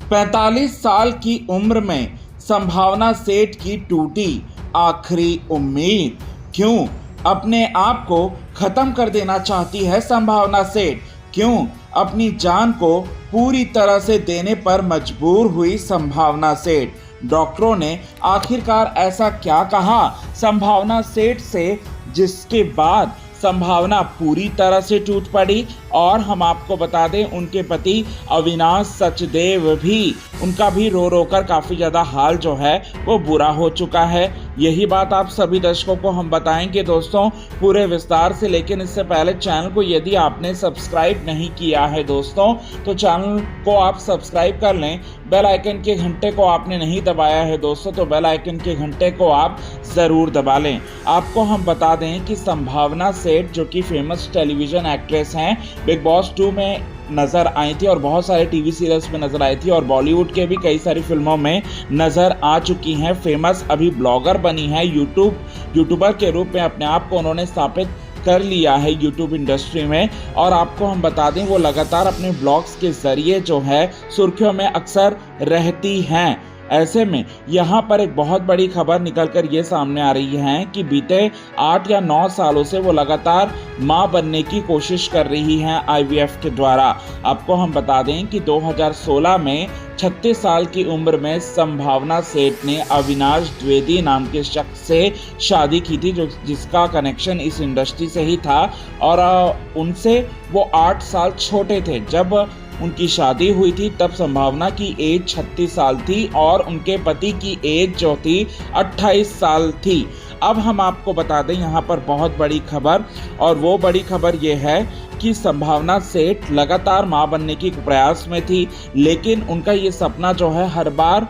45 साल की उम्र में संभावना सेठ की टूटी आखिरी उम्मीद। क्यों अपने आप को खत्म कर देना चाहती है संभावना सेठ? क्यों अपनी जान को पूरी तरह से देने पर मजबूर हुई संभावना सेठ? डॉक्टरों ने आखिरकार ऐसा क्या कहा संभावना सेठ से जिसके बाद संभावना पूरी तरह से टूट पड़ी? और हम आपको बता दें, उनके पति अविनाश सचदेव भी, उनका भी रो रो कर काफ़ी ज़्यादा हाल जो है वो बुरा हो चुका है। यही बात आप सभी दर्शकों को हम बताएंगे दोस्तों पूरे विस्तार से। लेकिन इससे पहले चैनल को यदि आपने सब्सक्राइब नहीं किया है दोस्तों, तो चैनल को आप सब्सक्राइब कर लें। बेल आइकन के घंटे को आपने नहीं दबाया है दोस्तों, तो बेल आइकन के घंटे को आप ज़रूर दबा लें। आपको हम बता दें कि संभावना सेठ जो कि फेमस टेलीविज़न एक्ट्रेस हैं, बिग बॉस 2 में नज़र आई थी और बहुत सारे टीवी सीरियल्स में नज़र आई थी और बॉलीवुड के भी कई सारी फिल्मों में नज़र आ चुकी हैं। फेमस अभी ब्लॉगर बनी है, यूट्यूबर के रूप में अपने आप को उन्होंने स्थापित कर लिया है यूट्यूब इंडस्ट्री में। और आपको हम बता दें, वो लगातार अपने ब्लॉग्स के ज़रिए जो है सुर्खियों में अक्सर रहती हैं। ऐसे में यहाँ पर एक बहुत बड़ी खबर निकलकर ये सामने आ रही है कि बीते 8 या 9 सालों से वो लगातार मां बनने की कोशिश कर रही हैं IVF के द्वारा। आपको हम बता दें कि 2016 में 36 साल की उम्र में संभावना सेठ ने अविनाश द्विवेदी नाम के शख्स से शादी की थी, जिसका कनेक्शन इस इंडस्ट्री से ही था। और उनसे वो 8 साल छोटे थे। जब उनकी शादी हुई थी तब संभावना की एज 36 साल थी और उनके पति की एज जो थी 28 साल थी। अब हम आपको बता दें यहाँ पर बहुत बड़ी खबर, और वो बड़ी खबर ये है कि संभावना सेठ लगातार मां बनने की प्रयास में थी, लेकिन उनका ये सपना जो है हर बार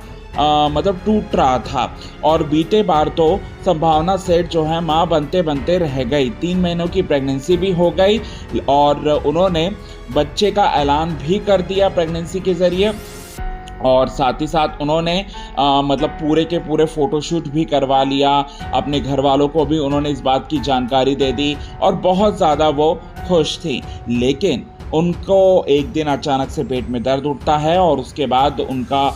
मतलब टूट रहा था। और बीते बार तो संभावना सेठ जो है मां बनते बनते रह गई। 3 महीनों की प्रेगनेंसी भी हो गई और उन्होंने बच्चे का ऐलान भी कर दिया प्रेगनेंसी के ज़रिए। और साथ ही साथ उन्होंने मतलब पूरे के पूरे फ़ोटोशूट भी करवा लिया। अपने घर वालों को भी उन्होंने इस बात की जानकारी दे दी और बहुत ज़्यादा वो खुश थी। लेकिन उनको एक दिन अचानक से पेट में दर्द उठता है और उसके बाद उनका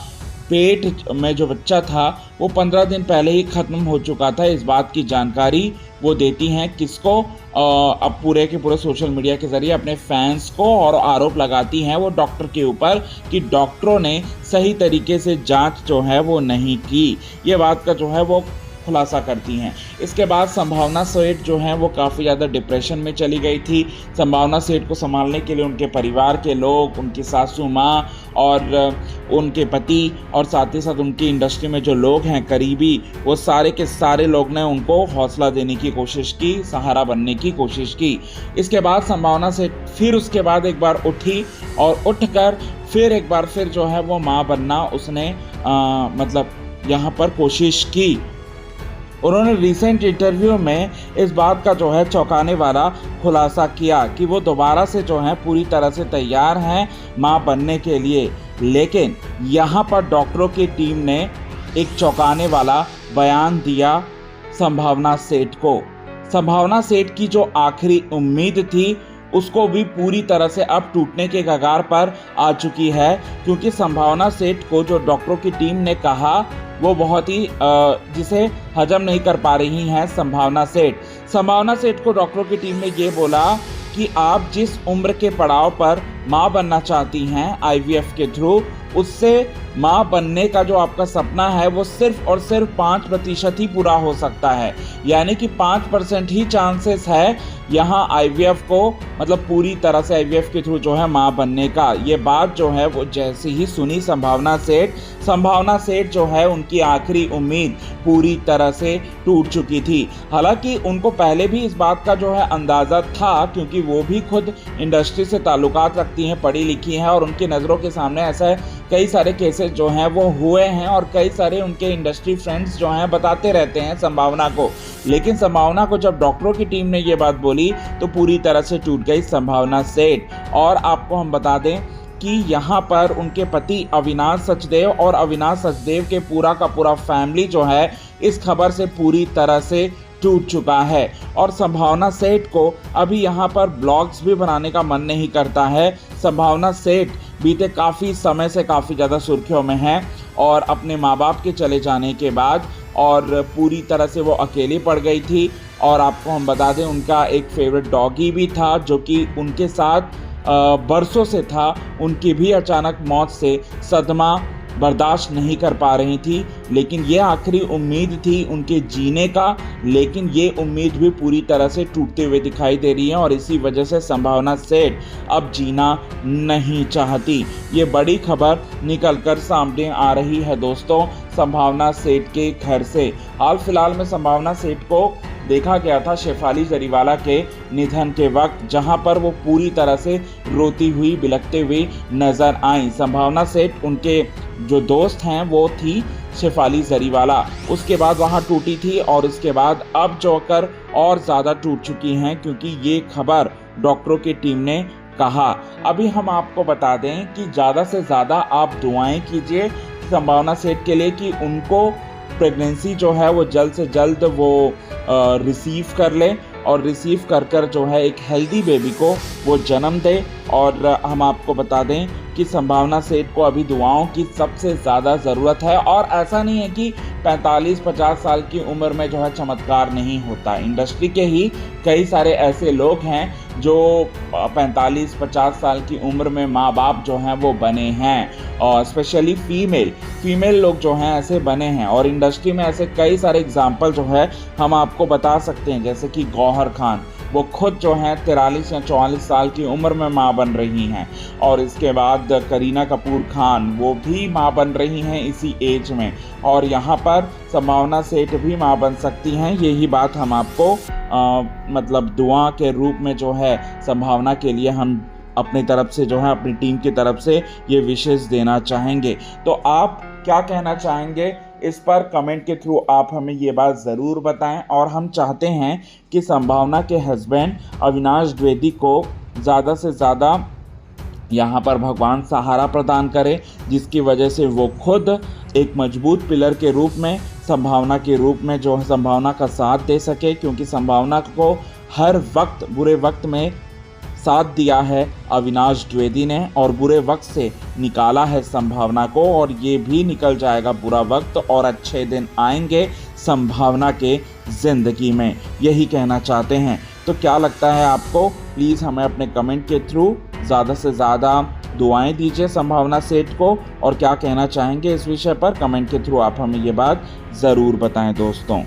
पेट में जो बच्चा था वो 15 दिन पहले ही ख़त्म हो चुका था। इस बात की जानकारी वो देती हैं किसको? अब पूरे के पूरे सोशल मीडिया के ज़रिए अपने फैंस को, और आरोप लगाती हैं वो डॉक्टर के ऊपर कि डॉक्टरों ने सही तरीके से जांच जो है वो नहीं की। ये बात का जो है वो खुलासा करती हैं। इसके बाद संभावना सेठ जो हैं वो काफ़ी ज़्यादा डिप्रेशन में चली गई थी। संभावना सेठ को संभालने के लिए उनके परिवार के लोग, उनकी सासू माँ और उनके पति, और साथ ही साथ उनकी इंडस्ट्री में जो लोग हैं करीबी, वो सारे के सारे लोग ने उनको हौसला देने की कोशिश की, सहारा बनने की कोशिश की। इसके बाद संभावना सेठ फिर उसके बाद एक बार उठी और उठकर फिर एक बार फिर जो है वो माँ बनना उसने मतलब यहाँ पर कोशिश की। उन्होंने रिसेंट इंटरव्यू में इस बात का जो है चौंकाने वाला खुलासा किया कि वो दोबारा से जो है पूरी तरह से तैयार हैं मां बनने के लिए। लेकिन यहाँ पर डॉक्टरों की टीम ने एक चौंकाने वाला बयान दिया संभावना सेठ को। संभावना सेठ की जो आखिरी उम्मीद थी उसको भी पूरी तरह से अब टूटने के कगार पर आ चुकी है, क्योंकि संभावना सेठ को जो डॉक्टरों की टीम ने कहा वो बहुत ही जिसे हजम नहीं कर पा रही हैं संभावना सेठ। संभावना सेठ को डॉक्टरों की टीम ने ये बोला कि आप जिस उम्र के पड़ाव पर मां बनना चाहती हैं IVF के थ्रू, उससे मां बनने का जो आपका सपना है वो सिर्फ और सिर्फ 5% ही पूरा हो सकता है। यानी कि 5% ही चांसेस है यहाँ IVF को, मतलब पूरी तरह से IVF के थ्रू जो है मां बनने का। ये बात जो है वो जैसे ही सुनी संभावना सेठ जो है उनकी आखिरी उम्मीद पूरी तरह से टूट चुकी थी। हालांकि उनको पहले भी इस बात का जो है अंदाज़ा था, क्योंकि वो भी खुद इंडस्ट्री से ताल्लुकात रखती हैं, पढ़ी लिखी हैं, और उनकी नज़रों के सामने ऐसा कई सारे केसेस जो हैं वो हुए हैं और कई सारे उनके इंडस्ट्री फ्रेंड्स जो हैं बताते रहते हैं संभावना को। लेकिन संभावना को जब डॉक्टरों की टीम ने ये बात बोली तो पूरी तरह से टूट गई संभावना सेठ। और आपको हम बता दें कि यहाँ पर उनके पति अविनाश सचदेव और अविनाश सचदेव के पूरा का पूरा फैमिली जो है इस खबर से पूरी तरह से टूट चुका है। और संभावना सेठ को अभी यहाँ पर ब्लॉग्स भी बनाने का मन नहीं करता है। संभावना सेठ बीते काफ़ी समय से काफ़ी ज़्यादा सुर्खियों में हैं और अपने माँ बाप के चले जाने के बाद और पूरी तरह से वो अकेली पड़ गई थी। और आपको हम बता दें, उनका एक फेवरेट डॉगी भी था जो कि उनके साथ बरसों से था। उनकी भी अचानक मौत से सदमा बर्दाश्त नहीं कर पा रही थी, लेकिन ये आखिरी उम्मीद थी उनके जीने का, लेकिन ये उम्मीद भी पूरी तरह से टूटते हुए दिखाई दे रही है और इसी वजह से संभावना सेठ अब जीना नहीं चाहती। ये बड़ी खबर निकल कर सामने आ रही है दोस्तों संभावना सेठ के घर से। हाल फिलहाल में संभावना सेठ को देखा गया था शेफाली जरीवाला के निधन के वक्त, जहां पर वो पूरी तरह से रोती हुई बिलखते हुई नजर आई। संभावना सेठ, उनके जो दोस्त हैं वो थी शेफाली जरीवाला, उसके बाद वहां टूटी थी और उसके बाद अब जोकर और ज़्यादा टूट चुकी हैं, क्योंकि ये खबर डॉक्टरों की टीम ने कहा। अभी हम आपको बता दें कि ज़्यादा से ज़्यादा आप दुआएं कीजिए संभावना सेठ के लिए कि उनको प्रेगनेंसी जो है वो जल्द से जल्द वो रिसीव कर ले और रिसीव कर कर जो है एक हेल्दी बेबी को वो जन्म दे। और हम आपको बता दें कि संभावना सेठ को अभी दुआओं की सबसे ज़्यादा ज़रूरत है। और ऐसा नहीं है कि 45-50 साल की उम्र में जो है चमत्कार नहीं होता। इंडस्ट्री के ही कई सारे ऐसे लोग हैं जो 45-50 साल की उम्र में माँ बाप जो हैं वो बने हैं, और स्पेशली फीमेल लोग जो हैं ऐसे बने हैं। और इंडस्ट्री में ऐसे कई सारे एग्जाम्पल जो है हम आपको बता सकते हैं, जैसे कि गौहर खान, वो खुद जो हैं 43 या 44 साल की उम्र में माँ बन रही हैं। और इसके बाद करीना कपूर खान, वो भी माँ बन रही हैं इसी एज में। और यहाँ पर संभावना सेठ भी माँ बन सकती हैं। यही बात हम आपको मतलब दुआ के रूप में जो है संभावना के लिए हम अपनी तरफ से जो है अपनी टीम की तरफ से ये विशेष देना चाहेंगे। तो आप क्या कहना चाहेंगे इस पर कमेंट के थ्रू आप हमें ये बात ज़रूर बताएं। और हम चाहते हैं कि संभावना के हस्बैंड अविनाश द्विवेदी को ज़्यादा से ज़्यादा यहाँ पर भगवान सहारा प्रदान करे, जिसकी वजह से वो खुद एक मजबूत पिलर के रूप में संभावना के रूप में जो है संभावना का साथ दे सके, क्योंकि संभावना को हर वक्त बुरे वक्त में साथ दिया है अविनाश द्विवेदी ने और बुरे वक्त से निकाला है संभावना को। और ये भी निकल जाएगा बुरा वक्त और अच्छे दिन आएंगे संभावना के ज़िंदगी में, यही कहना चाहते हैं। तो क्या लगता है आपको? प्लीज़ हमें अपने कमेंट के थ्रू ज़्यादा से ज़्यादा दुआएं दीजिए संभावना सेठ को। और क्या कहना चाहेंगे इस विषय पर कमेंट के थ्रू आप हमें ये बात ज़रूर बताएं दोस्तों।